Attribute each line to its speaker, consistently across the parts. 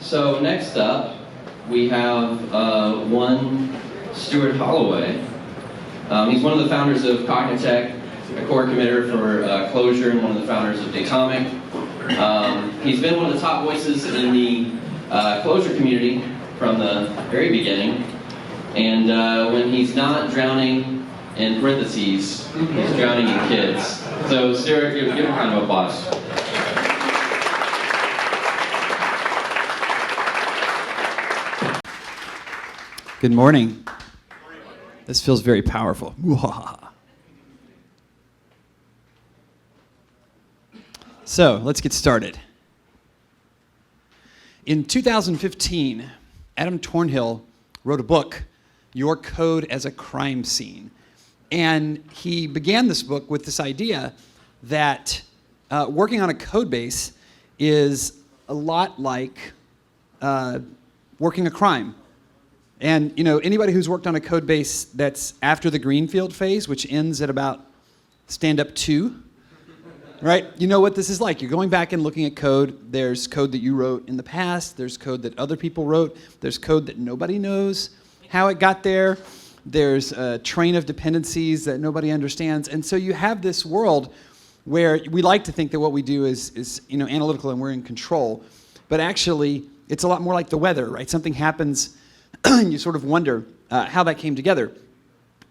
Speaker 1: So next up, we have one Stuart Halloway. He's one of the founders of Cognitech, a core committer for Clojure, and one of the founders of Datomic. He's been one of the top voices in the Clojure community from the very beginning. And when he's not drowning in parentheses, he's drowning in kids. So Stuart, give him a round of applause.
Speaker 2: Good morning. This feels very powerful. So let's get started. In 2015, Adam Tornhill wrote a book, Your Code as a Crime Scene. And he began this book with this idea that working on a code base is a lot like working a crime. And anybody who's worked on a code base that's after the greenfield phase, which ends at about stand-up 2, right? You know what this is like. You're going back and looking at code. There's code that you wrote in the past. There's code that other people wrote. There's code that nobody knows how it got there. There's a train of dependencies that nobody understands. And so you have this world where we like to think that what we do is analytical and we're in control. But actually, it's a lot more like the weather, right? Something happens and you sort of wonder how that came together.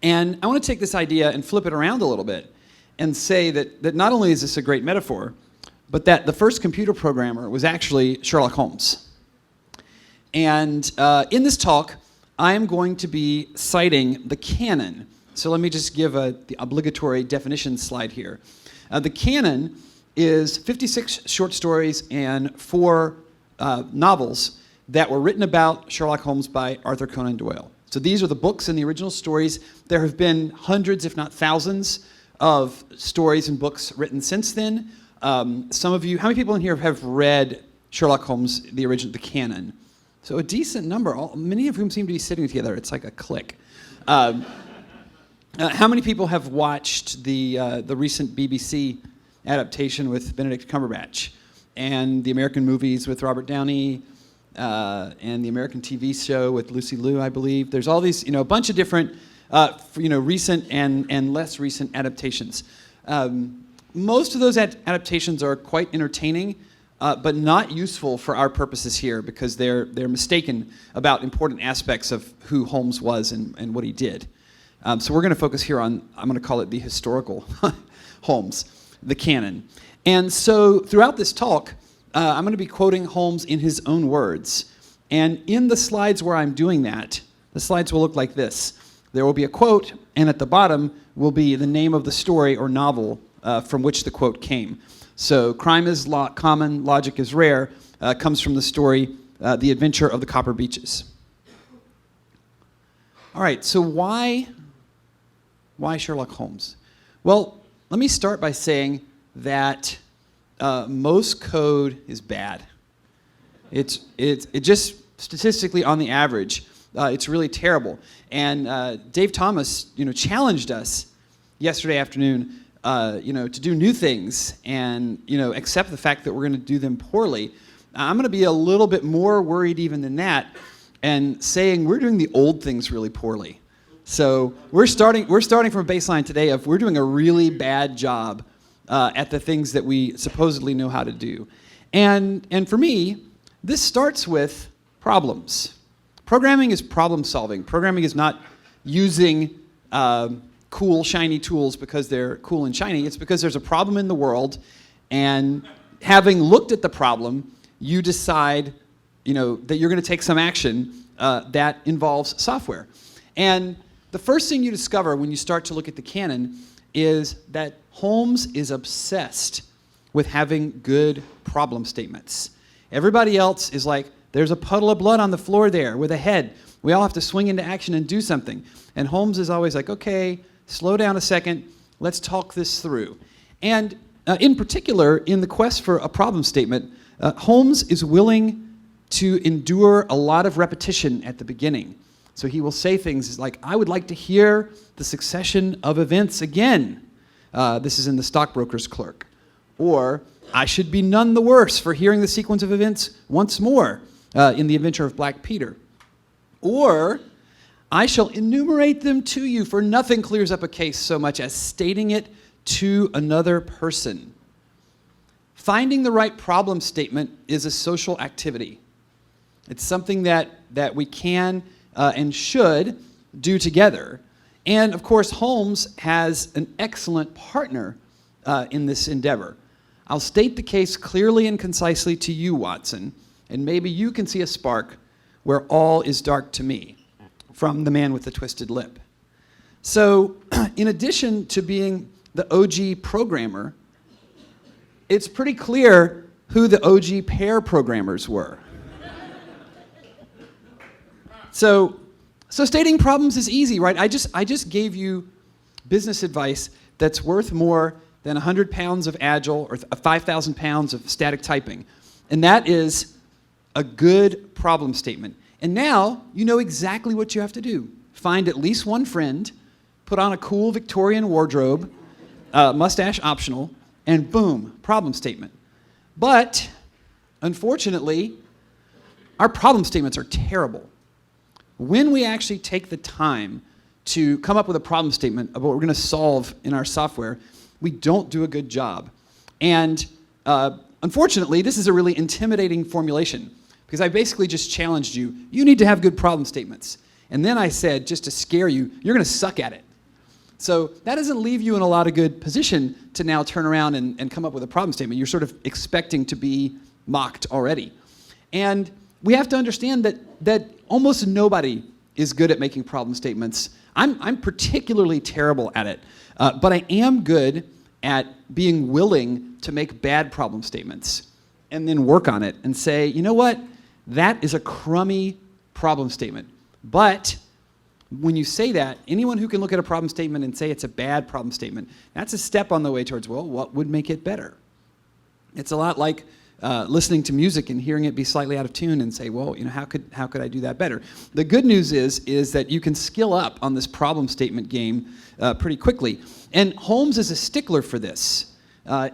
Speaker 2: And I want to take this idea and flip it around a little bit and say that not only is this a great metaphor, but that the first computer programmer was actually Sherlock Holmes. And in this talk, I am going to be citing the canon. So let me just give the obligatory definition slide here. The canon is 56 short stories and 4 novels that were written about Sherlock Holmes by Arthur Conan Doyle. So these are the books and the original stories. There have been hundreds, if not thousands, of stories and books written since then. Some of you, how many people in here have read Sherlock Holmes, the canon? So a decent number, many of whom seem to be sitting together. It's like a clique. How many people have watched the recent BBC adaptation with Benedict Cumberbatch and the American movies with Robert Downey, and the American TV show with Lucy Liu, I believe? There's all these, a bunch of different, recent and less recent adaptations. Most of those adaptations are quite entertaining, but not useful for our purposes here because they're mistaken about important aspects of who Holmes was and what he did. So we're going to focus here on, I'm going to call it the historical Holmes, the canon. And so throughout this talk, I'm going to be quoting Holmes in his own words. And in the slides where I'm doing that, the slides will look like this. There will be a quote, and at the bottom will be the name of the story or novel from which the quote came. So crime is common, logic is rare, comes from the story, The Adventure of the Copper Beeches. All right, so why Sherlock Holmes? Well, let me start by saying that most code is bad. It just statistically on the average, it's really terrible. And Dave Thomas, challenged us yesterday afternoon, to do new things and accept the fact that we're going to do them poorly. I'm going to be a little bit more worried even than that, and saying we're doing the old things really poorly. So we're starting from a baseline today of we're doing a really bad job at the things that we supposedly know how to do. And for me, this starts with problems. Programming is problem solving. Programming is not using cool, shiny tools because they're cool and shiny. It's because there's a problem in the world, and having looked at the problem, you decide that you're going to take some action that involves software. And the first thing you discover when you start to look at the canon is that Holmes is obsessed with having good problem statements. Everybody else is like, there's a puddle of blood on the floor there with a head. We all have to swing into action and do something. And Holmes is always like, okay, slow down a second, let's talk this through. And in particular, in the quest for a problem statement, Holmes is willing to endure a lot of repetition at the beginning. So he will say things like, I would like to hear the succession of events again. This is in The Stockbroker's Clerk. Or, I should be none the worse for hearing the sequence of events once more. in The Adventure of Black Peter. Or, I shall enumerate them to you, for nothing clears up a case so much as stating it to another person. Finding the right problem statement is a social activity. It's something that we can and should do together. And of course, Holmes has an excellent partner in this endeavor. I'll state the case clearly and concisely to you, Watson, and maybe you can see a spark where all is dark to me, from the man with the twisted lip. So, in addition to being the OG programmer, it's pretty clear who the OG pair programmers were. So stating problems is easy, right? I just gave you business advice that's worth more than 100 pounds of Agile or 5,000 pounds of static typing. And that is a good problem statement. And now you know exactly what you have to do. Find at least one friend, put on a cool Victorian wardrobe, mustache optional, and boom, problem statement. But unfortunately, our problem statements are terrible. When we actually take the time to come up with a problem statement of what we're going to solve in our software, we don't do a good job. And unfortunately, this is a really intimidating formulation, because I basically just challenged you, you need to have good problem statements. And then I said, just to scare you, you're going to suck at it. So that doesn't leave you in a lot of good position to now turn around and come up with a problem statement. You're sort of expecting to be mocked already. And we have to understand that almost nobody is good at making problem statements. I'm particularly terrible at it, but I am good at being willing to make bad problem statements and then work on it and say, you know what, that is a crummy problem statement. But when you say that, anyone who can look at a problem statement and say it's a bad problem statement, that's a step on the way towards, well, what would make it better? It's a lot like listening to music and hearing it be slightly out of tune and say, well, you know, how could I do that better? The good news is that you can skill up on this problem statement game pretty quickly. And Holmes is a stickler for this.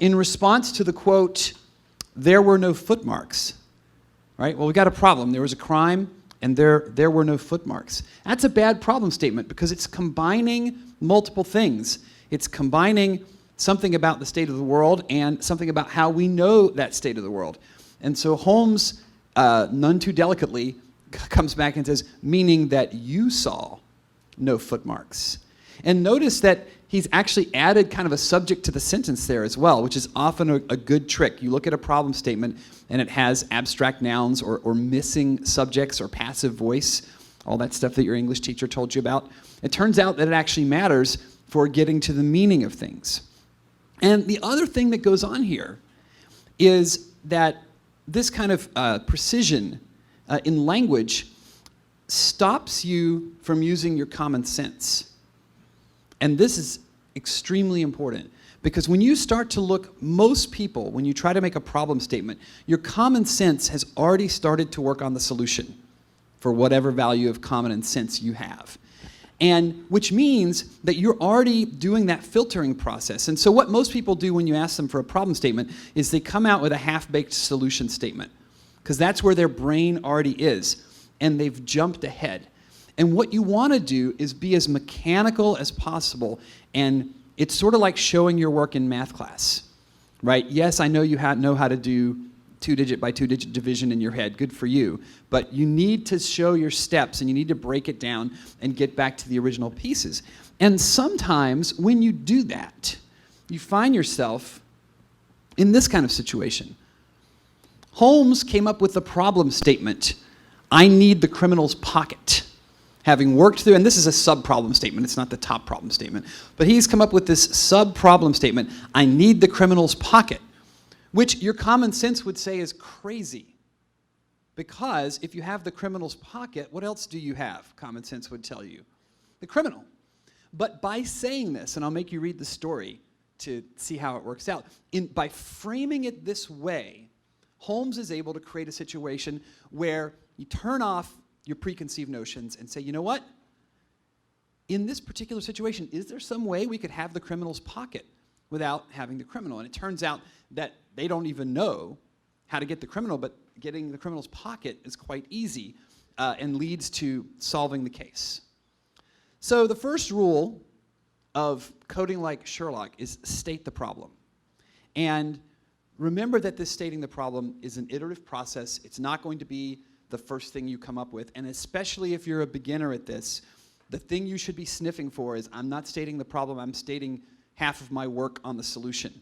Speaker 2: In response to the quote, "There were no footmarks," right? Well, we got a problem. There was a crime, and there were no footmarks. That's a bad problem statement because it's combining multiple things. It's combining something about the state of the world and something about how we know that state of the world. And so Holmes, none too delicately, comes back and says, meaning that you saw no footmarks. And notice that he's actually added kind of a subject to the sentence there as well, which is often a good trick. You look at a problem statement and it has abstract nouns or missing subjects or passive voice, all that stuff that your English teacher told you about. It turns out that it actually matters for getting to the meaning of things. And the other thing that goes on here is that this kind of precision in language stops you from using your common sense. And this is extremely important, because when you start to look, most people, when you try to make a problem statement, your common sense has already started to work on the solution for whatever value of common sense you have. And which means that you're already doing that filtering process. And so what most people do when you ask them for a problem statement is they come out with a half-baked solution statement, because that's where their brain already is, and they've jumped ahead. And what you want to do is be as mechanical as possible, and it's sort of like showing your work in math class, right? Yes, I know you know how to do 2-digit by 2-digit division in your head. Good for you. But you need to show your steps, and you need to break it down and get back to the original pieces. And sometimes when you do that, you find yourself in this kind of situation. Holmes came up with the problem statement, I need the criminal's pocket. Having worked through, and this is a sub-problem statement, it's not the top problem statement, but he's come up with this sub-problem statement, I need the criminal's pocket, which your common sense would say is crazy. Because if you have the criminal's pocket, what else do you have? Common sense would tell you. The criminal. But by saying this, and I'll make you read the story to see how it works out, by framing it this way, Holmes is able to create a situation where you turn off your preconceived notions and say, you know what? In this particular situation, is there some way we could have the criminal's pocket without having the criminal? And it turns out that they don't even know how to get the criminal, but getting the criminal's pocket is quite easy and leads to solving the case. So the first rule of coding like Sherlock is state the problem. And remember that this stating the problem is an iterative process. It's not going to be the first thing you come up with. And especially if you're a beginner at this, the thing you should be sniffing for is, I'm not stating the problem, I'm stating half of my work on the solution.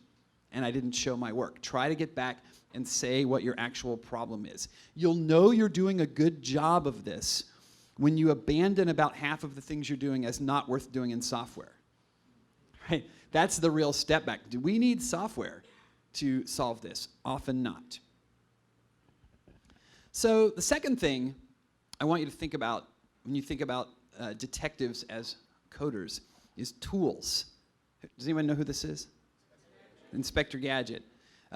Speaker 2: And I didn't show my work. Try to get back and say what your actual problem is. You'll know you're doing a good job of this when you abandon about half of the things you're doing as not worth doing in software. Right? That's the real step back. Do we need software to solve this? Often not. So the second thing I want you to think about when you think about detectives as coders is tools. Does anyone know who this is? Inspector Gadget.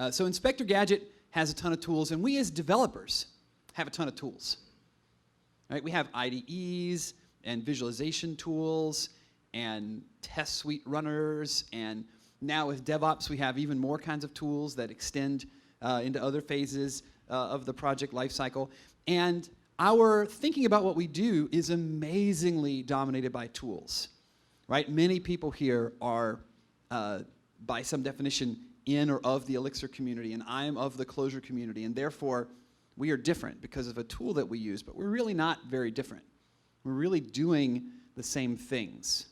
Speaker 2: So Inspector Gadget has a ton of tools, and we as developers have a ton of tools. Right? We have IDEs and visualization tools and test suite runners, and now with DevOps we have even more kinds of tools that extend into other phases of the project lifecycle. And our thinking about what we do is amazingly dominated by tools. Right? Many people here are, by some definition, in or of the Elixir community, and I am of the Clojure community, and therefore we are different because of a tool that we use, but we're really not very different. We're really doing the same things.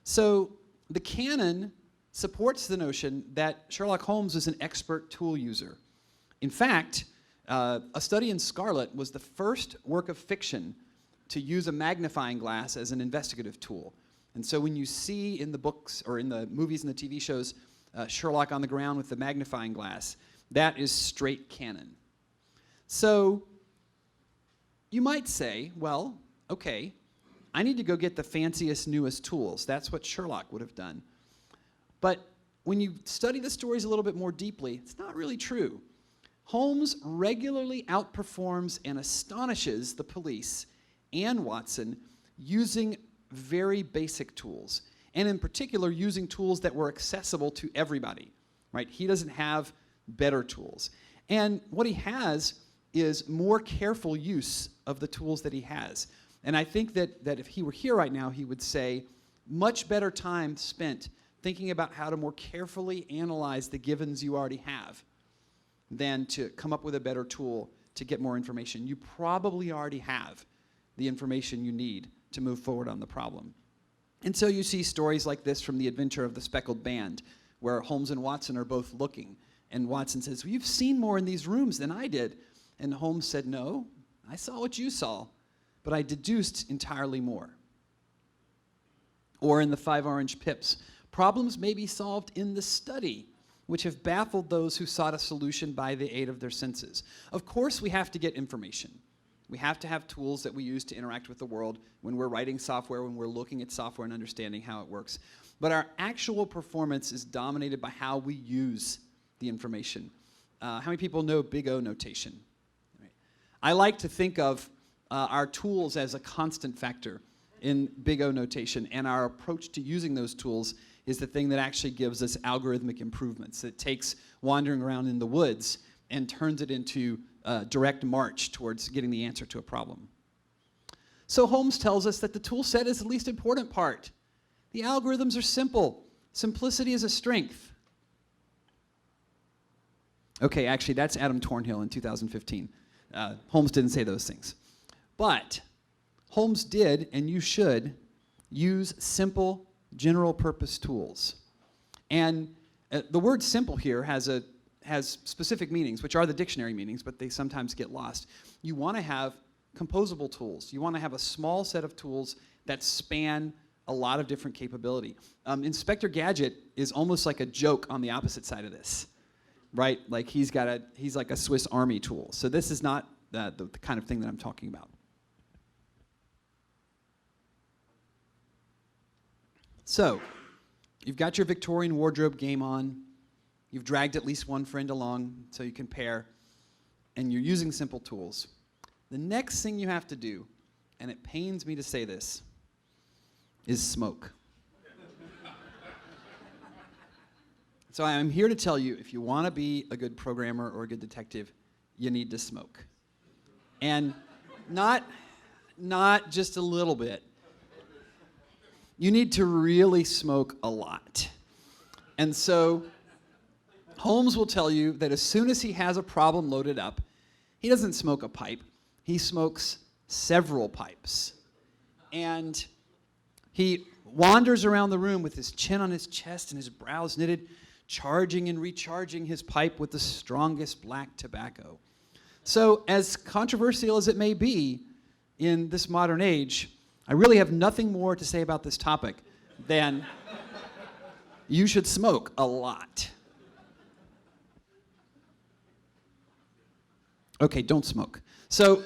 Speaker 2: So the canon supports the notion that Sherlock Holmes is an expert tool user. In fact, A Study in Scarlet was the first work of fiction to use a magnifying glass as an investigative tool. And so when you see in the books or in the movies and the TV shows Sherlock on the ground with the magnifying glass, that is straight canon. So you might say, well, okay, I need to go get the fanciest, newest tools. That's what Sherlock would have done. But when you study the stories a little bit more deeply, it's not really true. Holmes regularly outperforms and astonishes the police and Watson using very basic tools, and in particular using tools that were accessible to everybody. Right? He doesn't have better tools. And what he has is more careful use of the tools that he has. And I think that if he were here right now, he would say, much better time spent thinking about how to more carefully analyze the givens you already have than to come up with a better tool to get more information. You probably already have the information you need to move forward on the problem. And so you see stories like this from The Adventure of the Speckled Band, where Holmes and Watson are both looking. And Watson says, well, you've seen more in these rooms than I did. And Holmes said, no, I saw what you saw, but I deduced entirely more. Or in The 5 Orange Pips, problems may be solved in the study, which have baffled those who sought a solution by the aid of their senses. Of course, we have to get information. We have to have tools that we use to interact with the world when we're writing software, when we're looking at software and understanding how it works. But our actual performance is dominated by how we use the information. How many people know Big O notation? Right. I like to think of our tools as a constant factor in Big O notation, and our approach to using those tools is the thing that actually gives us algorithmic improvements. It takes wandering around in the woods and turns it into a direct march towards getting the answer to a problem. So Holmes tells us that the tool set is the least important part. The algorithms are simple. Simplicity is a strength. Okay, actually, that's Adam Tornhill in 2015. Holmes didn't say those things. But Holmes did, and you should, use simple, general-purpose tools. And the word simple here has specific meanings, which are the dictionary meanings, but they sometimes get lost. You want to have composable tools. You want to have a small set of tools that span a lot of different capability. Inspector Gadget is almost like a joke on the opposite side of this, right? Like he's like a Swiss Army tool. So this is not the kind of thing that I'm talking about. So, you've got your Victorian wardrobe game on. You've dragged at least one friend along so you can pair, and you're using simple tools. The next thing you have to do, and it pains me to say this, is smoke. So I'm here to tell you, if you want to be a good programmer or a good detective, you need to smoke. And not just a little bit. You need to really smoke a lot. And so Holmes will tell you that as soon as he has a problem loaded up, he doesn't smoke a pipe. He smokes several pipes. And he wanders around the room with his chin on his chest and his brows knitted, charging and recharging his pipe with the strongest black tobacco. So, as controversial as it may be in this modern age, I really have nothing more to say about this topic than you should smoke a lot. Okay, don't smoke. So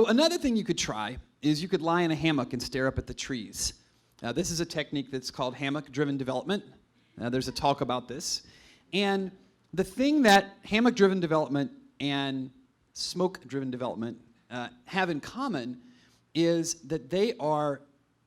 Speaker 2: another thing you could try is you could lie in a hammock and stare up at the trees. This is a technique that's called hammock-driven development. There's a talk about this. And the thing that hammock-driven development and smoke-driven development have in common is that they are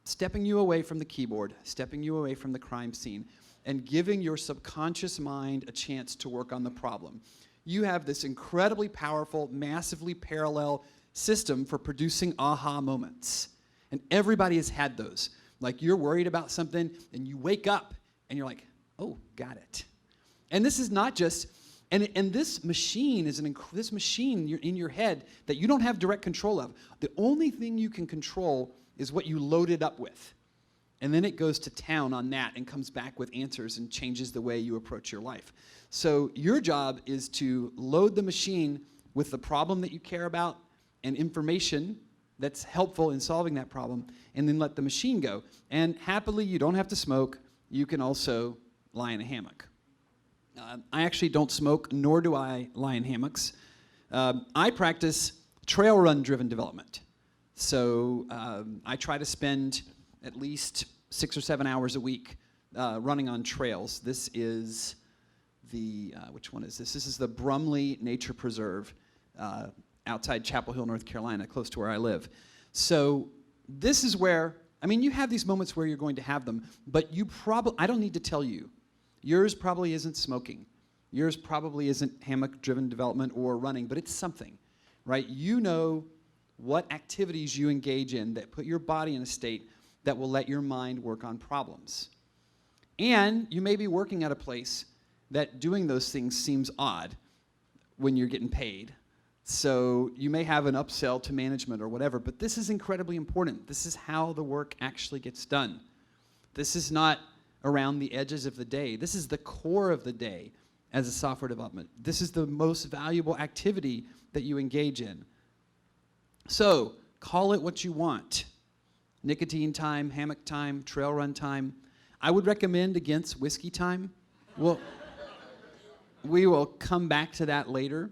Speaker 2: stepping you away from the keyboard, stepping you away from the crime scene, and giving your subconscious mind a chance to work on the problem. You have this incredibly powerful, massively parallel system for producing aha moments. And everybody has had those. Like you're worried about something, and you wake up, and you're like, oh, got it. And this is not just, and this machine is this machine in your head that you don't have direct control of. The only thing you can control is what you load it up with. And then it goes to town on that and comes back with answers and changes the way you approach your life. So your job is to load the machine with the problem that you care about and information that's helpful in solving that problem, and then let the machine go. And happily, you don't have to smoke. You can also lie in a hammock. I actually don't smoke, nor do I lie in hammocks. I practice trail run driven development. So I try to spend at least 6 or 7 hours a week running on trails. This is which one is this? This is the Brumley Nature Preserve outside Chapel Hill, North Carolina, close to where I live. So this is where, you have these moments where you're going to have them, but I don't need to tell you. Yours probably isn't smoking. Yours probably isn't hammock-driven development or running, but it's something, right? You know what activities you engage in that put your body in a state that will let your mind work on problems. And you may be working at a place that doing those things seems odd when you're getting paid. So you may have an upsell to management or whatever, but this is incredibly important. This is how the work actually gets done. This is not around the edges of the day. This is the core of the day as a software development. This is the most valuable activity that you engage in. So call it what you want. Nicotine time, hammock time, trail run time. I would recommend against whiskey time. Well, we will come back to that later.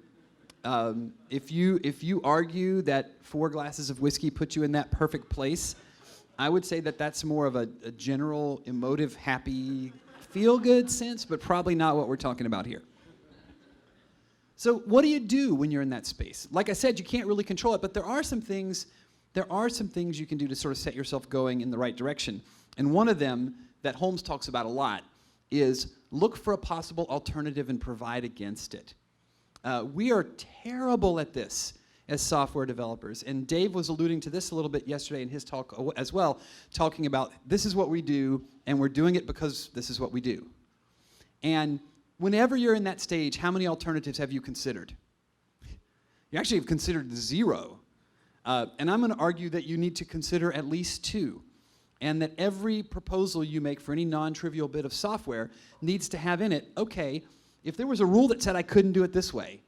Speaker 2: If you argue that 4 glasses of whiskey put you in that perfect place, I would say that that's more of a general, emotive, happy, feel-good sense, but probably not what we're talking about here. So what do you do when you're in that space? Like I said, you can't really control it, but there are some things you can do to sort of set yourself going in the right direction. And one of them that Holmes talks about a lot is look for a possible alternative and provide against it. We are terrible at this as software developers. And Dave was alluding to this a little bit yesterday in his talk as well, talking about this is what we do, and we're doing it because this is what we do. And whenever you're in that stage, how many alternatives have you considered? You actually have considered 0. And I'm going to argue that you need to consider at least 2. And that every proposal you make for any non-trivial bit of software needs to have in it, okay, if there was a rule that said I couldn't do it this way,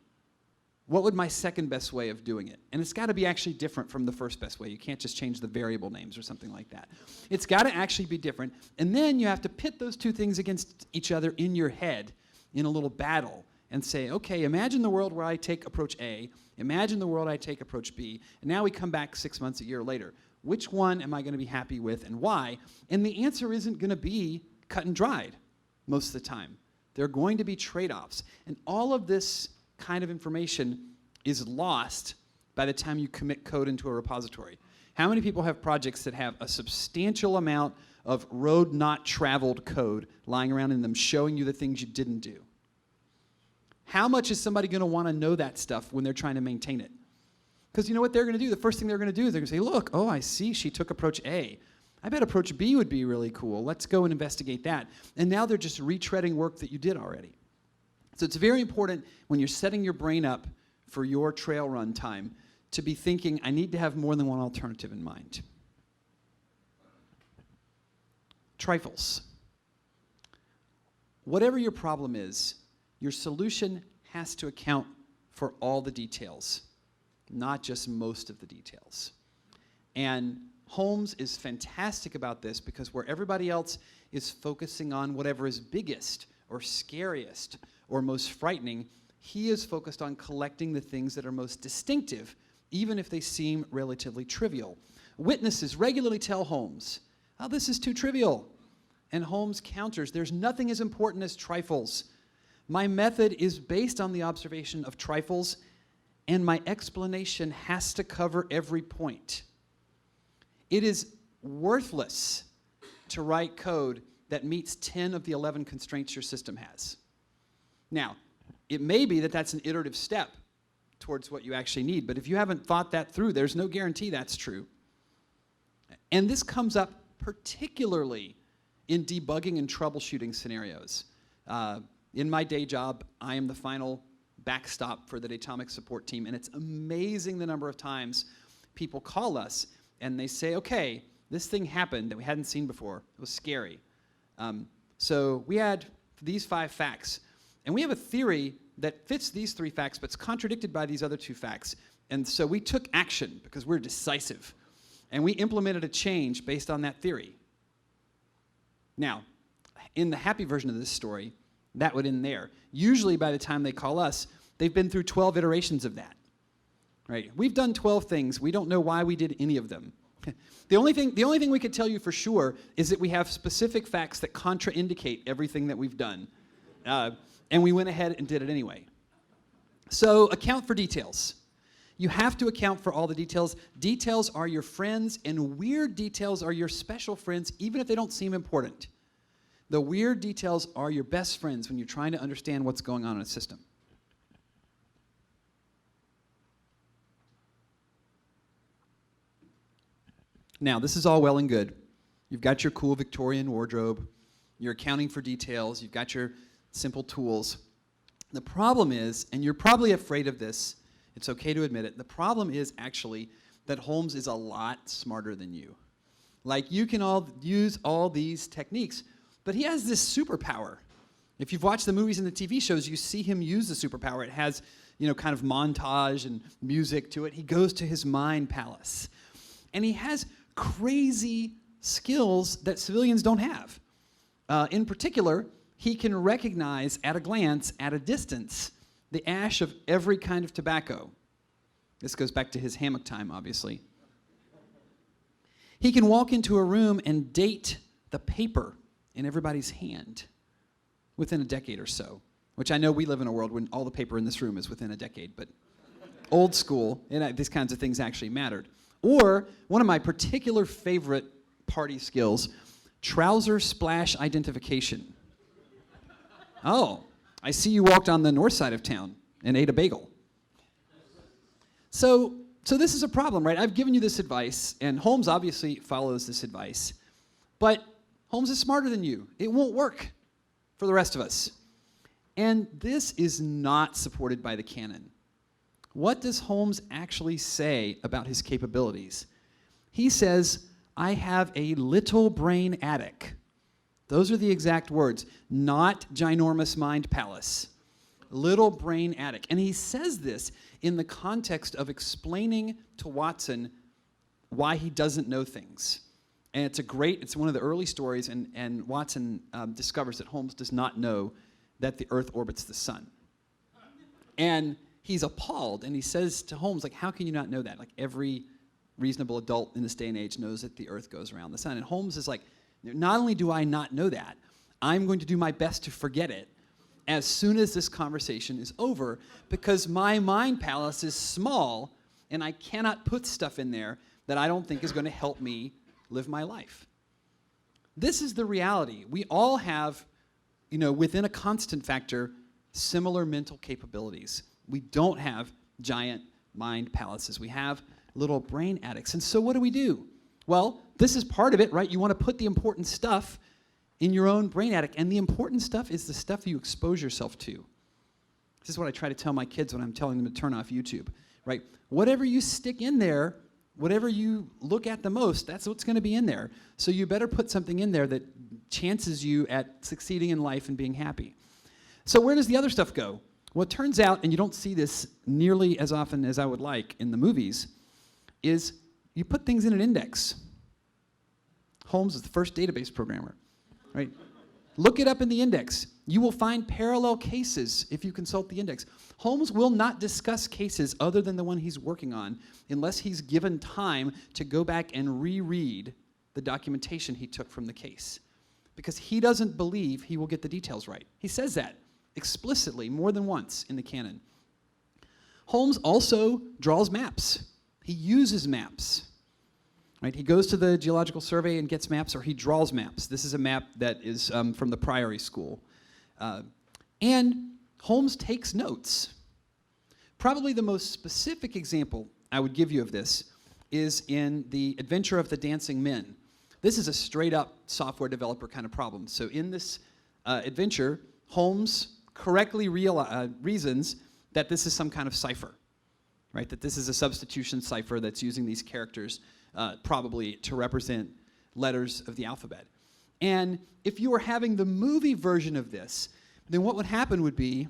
Speaker 2: what would my second best way of doing it? And it's got to be actually different from the first best way. You can't just change the variable names or something like that. It's got to actually be different. And then you have to pit those 2 things against each other in your head in a little battle and say, okay, imagine the world where I take approach A, imagine the world I take approach B, and now we come back 6 months, a year later. Which one am I going to be happy with and why? And the answer isn't going to be cut and dried most of the time. There are going to be trade-offs. And all of this kind of information is lost by the time you commit code into a repository. How many people have projects that have a substantial amount of road not traveled code lying around in them showing you the things you didn't do. How much is somebody going to want to know that stuff when they're trying to maintain it? Because you know what they're going to do? The first thing they're going to do is they're going to say, look, oh, I see she took approach A. I bet approach B would be really cool. Let's go and investigate that. And now they're just retreading work that you did already. So it's very important when you're setting your brain up for your trail run time to be thinking, I need to have more than one alternative in mind. Trifles. Whatever your problem is, your solution has to account for all the details, not just most of the details. And Holmes is fantastic about this because where everybody else is focusing on whatever is biggest or scariest or most frightening, he is focused on collecting the things that are most distinctive, even if they seem relatively trivial. Witnesses regularly tell Holmes, oh, this is too trivial. And Holmes counters, there's nothing as important as trifles. My method is based on the observation of trifles, and my explanation has to cover every point. It is worthless to write code that meets 10 of the 11 constraints your system has. Now, it may be that that's an iterative step towards what you actually need, but if you haven't thought that through, there's no guarantee that's true. And this comes up particularly in debugging and troubleshooting scenarios. In my day job, I am the final backstop for the Datomic support team, and it's amazing the number of times people call us and they say, okay, this thing happened that we hadn't seen before. It was scary. So we had these 5 facts, and we have a theory that fits these 3 facts, but it's contradicted by these other 2 facts. And so we took action because we're decisive, and we implemented a change based on that theory. Now, in the happy version of this story, that would end there. Usually by the time they call us, they've been through 12 iterations of that. Right? We've done 12 things. We don't know why we did any of them. The only thing we could tell you for sure is that we have specific facts that contraindicate everything that we've done. And we went ahead and did it anyway. So account for details. You have to account for all the details. Details are your friends, and weird details are your special friends, even if they don't seem important. The weird details are your best friends when you're trying to understand what's going on in a system. Now, this is all well and good. You've got your cool Victorian wardrobe. You're accounting for details. You've got your simple tools. The problem is, and you're probably afraid of this, it's okay to admit it, the problem is actually that Holmes is a lot smarter than you. Like, you can all use all these techniques, but he has this superpower. If you've watched the movies and the TV shows, you see him use the superpower. It has, kind of montage and music to it. He goes to his mind palace. And he has crazy skills that civilians don't have. In particular, he can recognize at a glance, at a distance, the ash of every kind of tobacco. This goes back to his hammock time, obviously. He can walk into a room and date the paper in everybody's hand within a decade or so, which I know we live in a world when all the paper in this room is within a decade, but old school, and these kinds of things actually mattered. Or, one of my particular favorite party skills, trouser splash identification. Oh, I see you walked on the north side of town and ate a bagel. So this is a problem, right? I've given you this advice, and Holmes obviously follows this advice, but Holmes is smarter than you. It won't work for the rest of us. And this is not supported by the canon. What does Holmes actually say about his capabilities? He says, I have a little brain attic. Those are the exact words, not ginormous mind palace. Little brain attic. And he says this in the context of explaining to Watson why he doesn't know things. And it's one of the early stories, and Watson discovers that Holmes does not know that the Earth orbits the sun. And he's appalled, and he says to Holmes, how can you not know that? Every reasonable adult in this day and age knows that the Earth goes around the sun. And Holmes is like, not only do I not know that, I'm going to do my best to forget it as soon as this conversation is over, because my mind palace is small, and I cannot put stuff in there that I don't think is going to help me live my life. This is the reality. We all have, within a constant factor, similar mental capabilities. We don't have giant mind palaces. We have little brain attics. And so what do? Well, this is part of it, right? You want to put the important stuff in your own brain attic. And the important stuff is the stuff you expose yourself to. This is what I try to tell my kids when I'm telling them to turn off YouTube, right? Whatever you stick in there, whatever you look at the most, that's what's going to be in there. So you better put something in there that chances you at succeeding in life and being happy. So where does the other stuff go? Well, it turns out, and you don't see this nearly as often as I would like in the movies, is you put things in an index. Holmes is the first database programmer, right? Look it up in the index. You will find parallel cases if you consult the index. Holmes will not discuss cases other than the one he's working on unless he's given time to go back and reread the documentation he took from the case. Because he doesn't believe he will get the details right. He says that explicitly more than once in the canon. Holmes also draws maps. He uses maps. Right? He goes to the Geological Survey and gets maps, or he draws maps. This is a map that is from the Priory School. And Holmes takes notes. Probably the most specific example I would give you of this is in The Adventure of the Dancing Men. This is a straight-up software developer kind of problem. So in this adventure, Holmes correctly reasons that this is some kind of cipher, right? That this is a substitution cipher that's using these characters probably to represent letters of the alphabet. And if you were having the movie version of this, then what would happen would be,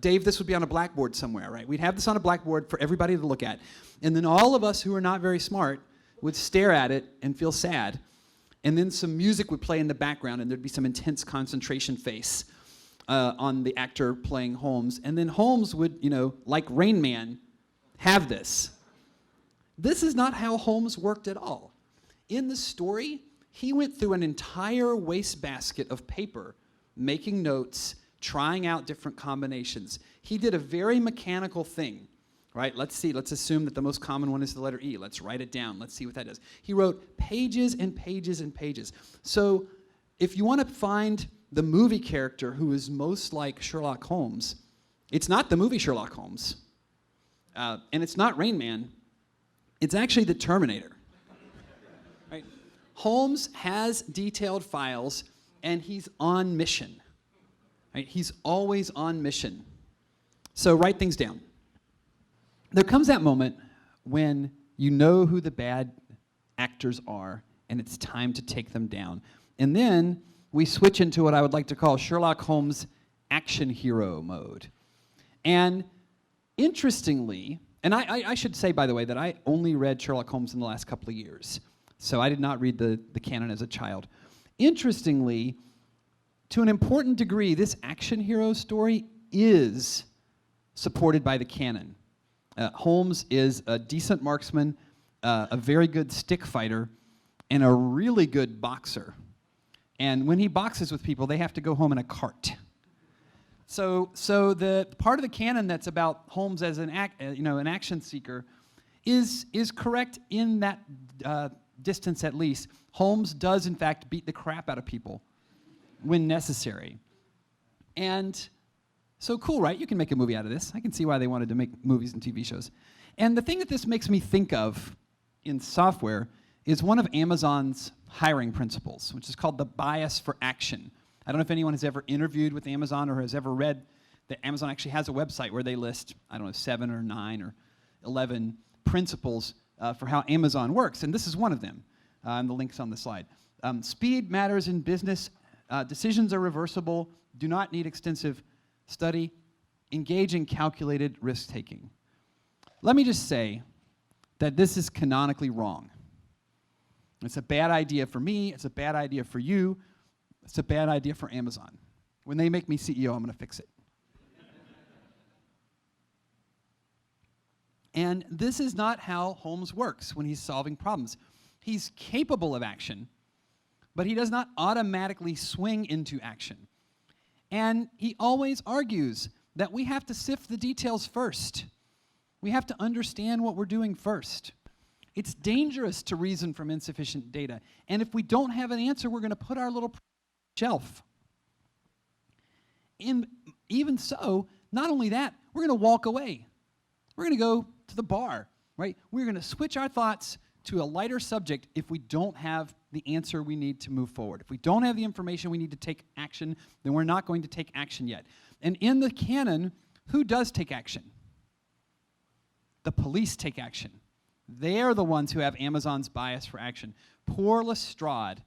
Speaker 2: Dave, this would be on a blackboard somewhere, right? We'd have this on a blackboard for everybody to look at. And then all of us who are not very smart would stare at it and feel sad. And then some music would play in the background, and there'd be some intense concentration face on the actor playing Holmes. And then Holmes would, like Rain Man, have this. This is not how Holmes worked at all. In the story, he went through an entire wastebasket of paper, making notes, trying out different combinations. He did a very mechanical thing, right? Let's assume that the most common one is the letter E. Let's write it down. Let's see what that does. He wrote pages and pages and pages. So if you want to find the movie character who is most like Sherlock Holmes, it's not the movie Sherlock Holmes, and it's not Rain Man. It's actually the Terminator. Right? Holmes has detailed files, and he's on mission. Right? He's always on mission. So write things down. There comes that moment when you know who the bad actors are, and it's time to take them down. And then we switch into what I would like to call Sherlock Holmes action hero mode. And interestingly, and I should say, by the way, that I only read Sherlock Holmes in the last couple of years. So I did not read the canon as a child. Interestingly, to an important degree, this action hero story is supported by the canon. Holmes is a decent marksman, a very good stick fighter, and a really good boxer. And when he boxes with people, they have to go home in a cart. So the part of the canon that's about Holmes as an action seeker is correct in that distance at least. Holmes does in fact beat the crap out of people when necessary. And so cool, right? You can make a movie out of this. I can see why they wanted to make movies and TV shows. And the thing that this makes me think of in software is one of Amazon's hiring principles, which is called the bias for action. I don't know if anyone has ever interviewed with Amazon or has ever read that Amazon actually has a website where they list, 7 or 9 or 11 principles for how Amazon works, and this is one of them. And the link's on the slide. Speed matters in business. Decisions are reversible. Do not need extensive study. Engage in calculated risk-taking. Let me just say that this is canonically wrong. It's a bad idea for me. It's a bad idea for you. It's a bad idea for Amazon. When they make me CEO, I'm going to fix it. And this is not how Holmes works when he's solving problems. He's capable of action, but he does not automatically swing into action. And he always argues that we have to sift the details first. We have to understand what we're doing first. It's dangerous to reason from insufficient data. And if we don't have an answer, we're going to put our little shelf. And even so, not only that, we're going to walk away. We're going to go to the bar, right? We're going to switch our thoughts to a lighter subject if we don't have the answer we need to move forward. If we don't have the information we need to take action, then we're not going to take action yet. And in the canon, who does take action? The police take action. They're the ones who have Amazon's bias for action. Poor Lestrade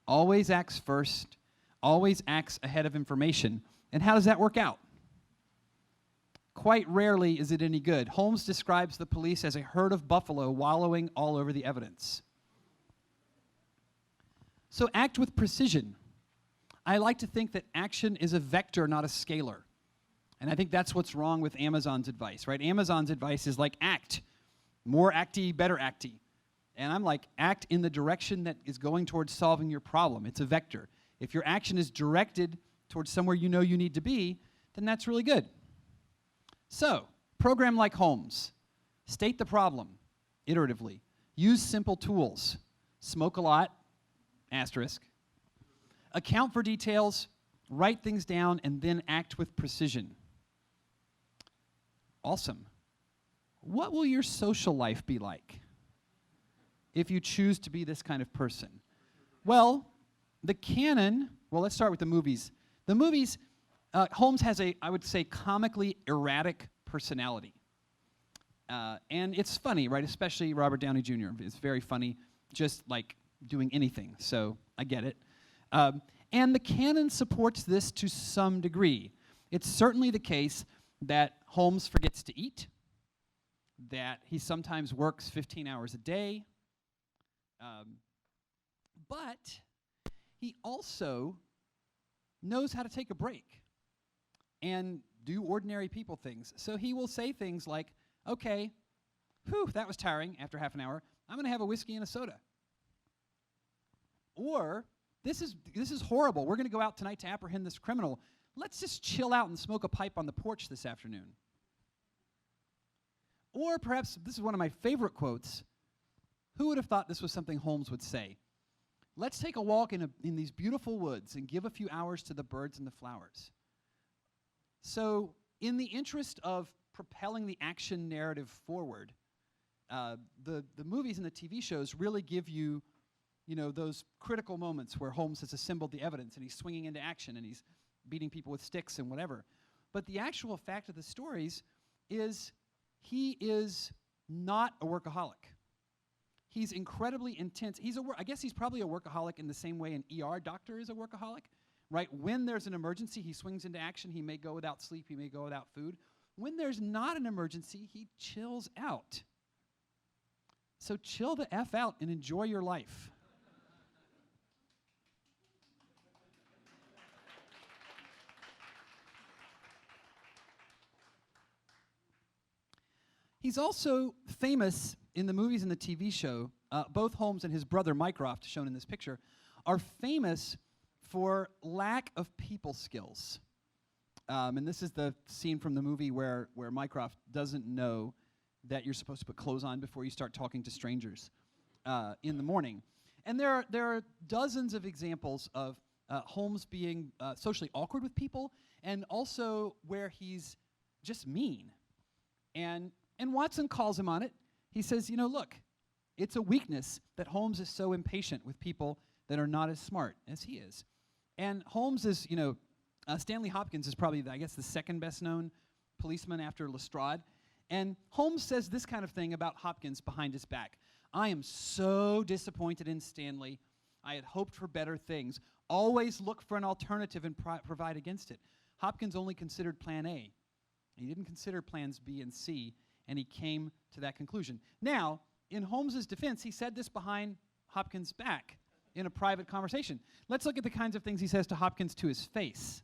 Speaker 2: always acts first, always acts ahead of information. And how does that work out? Quite rarely is it any good. Holmes describes the police as a herd of buffalo wallowing all over the evidence. So act with precision. I like to think that action is a vector, not a scalar. And I think that's what's wrong with Amazon's advice, right? Amazon's advice is like act. More acty, better acty. And I'm like, act in the direction that is going towards solving your problem. It's a vector. If your action is directed towards somewhere you know you need to be, then that's really good. So, program like Holmes. State the problem iteratively. Use simple tools. Smoke a lot, asterisk. Account for details, write things down, and then act with precision. Awesome. What will your social life be like if you choose to be this kind of person? Well, the canon, well, let's start with the movies. The movies, Holmes has a, I would say, comically erratic personality. And it's funny, right? Especially Robert Downey Jr. It's very funny, just like doing anything. So I get it. And the canon supports this to some degree. It's certainly the case that Holmes forgets to eat, that he sometimes works 15 hours a day, but he also knows how to take a break and do ordinary people things. So he will say things like, okay, whew, that was tiring after half an hour. I'm going to have a whiskey and a soda. Or, this is horrible. We're going to go out tonight to apprehend this criminal. Let's just chill out and smoke a pipe on the porch this afternoon. Or perhaps, this is one of my favorite quotes, who would have thought this was something Holmes would say? Let's take a walk in these beautiful woods and give a few hours to the birds and the flowers. So, in the interest of propelling the action narrative forward, the movies and the TV shows really give you, those critical moments where Holmes has assembled the evidence and he's swinging into action and he's beating people with sticks and whatever. But the actual fact of the stories is he is not a workaholic. He's incredibly intense. I guess he's probably a workaholic in the same way an ER doctor is a workaholic, right? When there's an emergency, he swings into action. He may go without sleep. He may go without food. When there's not an emergency, he chills out. So chill the F out and enjoy your life. He's also famous in the movies and the TV show. Both Holmes and his brother Mycroft, shown in this picture, are famous for lack of people skills. And this is the scene from the movie where Mycroft doesn't know that you're supposed to put clothes on before you start talking to strangers in the morning. And there are dozens of examples of Holmes being socially awkward with people, and also where he's just mean. And Watson calls him on it. He says, look, it's a weakness that Holmes is so impatient with people that are not as smart as he is. And Holmes is, Stanley Hopkins is probably, I guess, the second best known policeman after Lestrade. And Holmes says this kind of thing about Hopkins behind his back. I am so disappointed in Stanley. I had hoped for better things. Always look for an alternative and provide against it. Hopkins only considered plan A. He didn't consider plans B and C, and he came to that conclusion. Now, in Holmes's defense, he said this behind Hopkins' back in a private conversation. Let's look at the kinds of things he says to Hopkins to his face.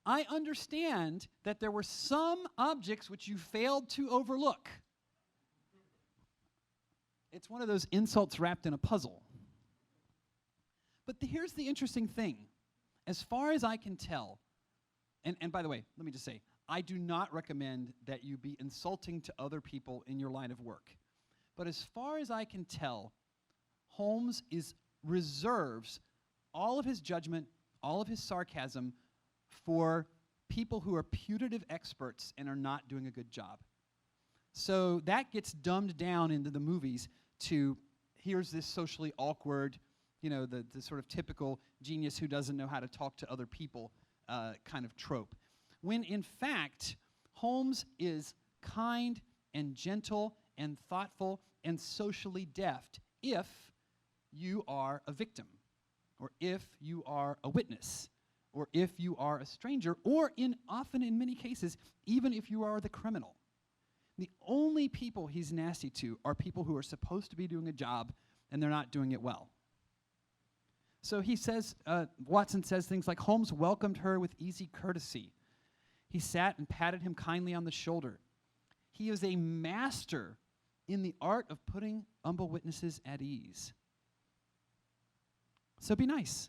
Speaker 2: I understand that there were some objects which you failed to overlook. It's one of those insults wrapped in a puzzle. But here's the interesting thing. As far as I can tell, and by the way, let me just say, I do not recommend that you be insulting to other people in your line of work. But as far as I can tell, Holmes reserves all of his judgment, all of his sarcasm for people who are putative experts and are not doing a good job. So that gets dumbed down into the movies to, here's this socially awkward, the sort of typical genius who doesn't know how to talk to other people kind of trope. When in fact, Holmes is kind and gentle and thoughtful and socially deft if you are a victim, or if you are a witness, or if you are a stranger, or often in many cases, even if you are the criminal. The only people he's nasty to are people who are supposed to be doing a job and they're not doing it well. So he says, Watson says things like, Holmes welcomed her with easy courtesy. He sat and patted him kindly on the shoulder. He is a master in the art of putting humble witnesses at ease. So be nice.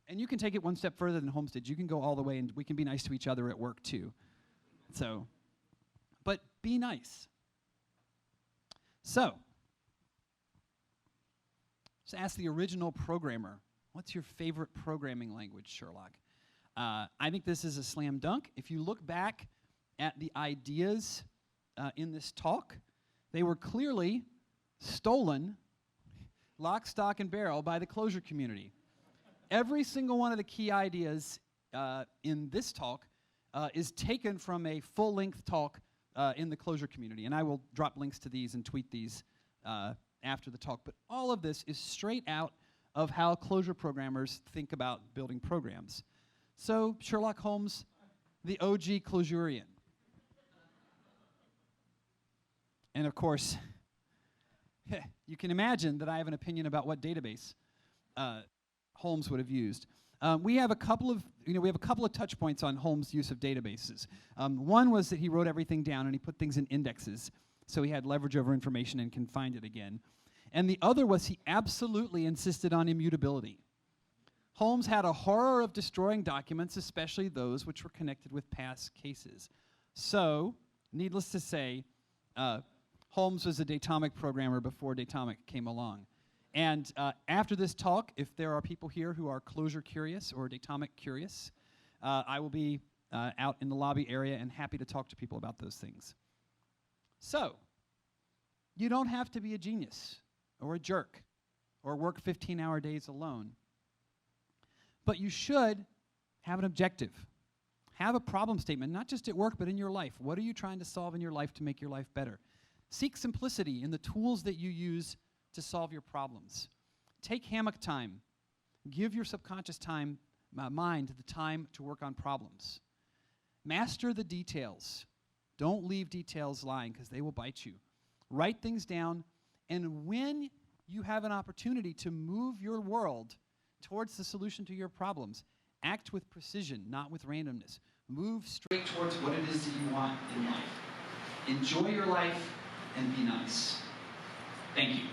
Speaker 2: And you can take it one step further than Holmes did. You can go all the way, and we can be nice to each other at work too. But be nice. So, let's ask the original programmer, what's your favorite programming language, Sherlock? I think this is a slam dunk. If you look back at the ideas in this talk, they were clearly stolen, lock, stock, and barrel by the Clojure community. Every single one of the key ideas in this talk is taken from a full-length talk in the Clojure community, and I will drop links to these and tweet these after the talk. But all of this is straight out of how Clojure programmers think about building programs. So Sherlock Holmes, the OG Clojurian. And of course, you can imagine that I have an opinion about what database Holmes would have used. We have a couple of touch points on Holmes' use of databases. One was that he wrote everything down and he put things in indexes, so he had leverage over information and can find it again. And the other was he absolutely insisted on immutability. Holmes had a horror of destroying documents, especially those which were connected with past cases. So, needless to say, Holmes was a Datomic programmer before Datomic came along. And after this talk, if there are people here who are Clojure curious or Datomic curious, I will be out in the lobby area and happy to talk to people about those things. So, you don't have to be a genius or a jerk or work 15-hour days alone. But you should have an objective. Have a problem statement, not just at work, but in your life. What are you trying to solve in your life to make your life better? Seek simplicity in the tools that you use to solve your problems. Take hammock time. Give your subconscious mind the time to work on problems. Master the details. Don't leave details lying because they will bite you. Write things down, and when you have an opportunity to move your world towards the solution to your problems, act with precision, not with randomness. Move straight towards what it is that you want in life. Enjoy your life and be nice. Thank you.